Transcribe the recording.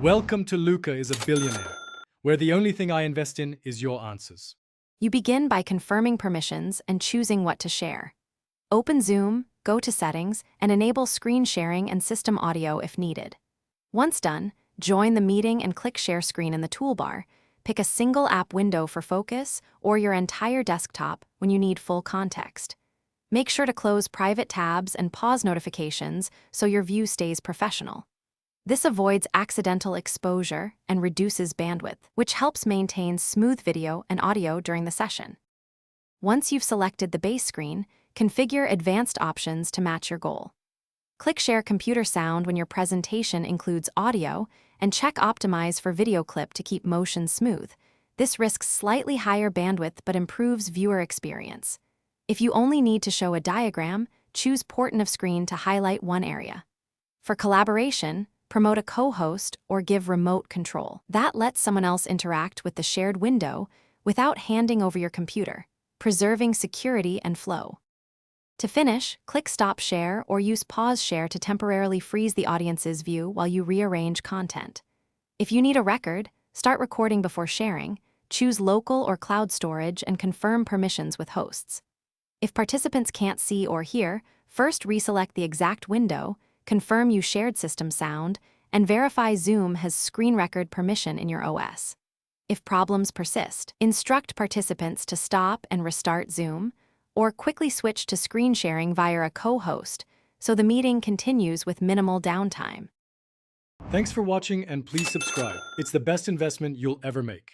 Welcome to Luca is a Billionaire, where the only thing I invest in is your answers. You begin by confirming permissions and choosing what to share. Open Zoom, go to Settings, and enable screen sharing and system audio if needed. Once done, join the meeting and click Share Screen in the toolbar. Pick a single app window for focus or your entire desktop when you need full context. Make sure to close private tabs and pause notifications so your view stays professional. This avoids accidental exposure and reduces bandwidth, which helps maintain smooth video and audio during the session. Once you've selected the base screen, configure advanced options to match your goal. Click Share Computer Sound when your presentation includes audio, and check Optimize for video clip to keep motion smooth. This risks slightly higher bandwidth but improves viewer experience. If you only need to show a diagram, choose Portion of Screen to highlight one area. For collaboration, promote a co-host or give remote control. That lets someone else interact with the shared window without handing over your computer, preserving security and flow. To finish, click Stop Share or use Pause Share to temporarily freeze the audience's view while you rearrange content. If you need a record, start recording before sharing, choose local or cloud storage, and confirm permissions with hosts. If participants can't see or hear, first reselect the exact window, confirm you shared system sound, and verify Zoom has screen record permission in your OS. If problems persist, instruct participants to stop and restart Zoom, or quickly switch to screen sharing via a co-host so the meeting continues with minimal downtime. Thanks for watching and please subscribe. It's the best investment you'll ever make.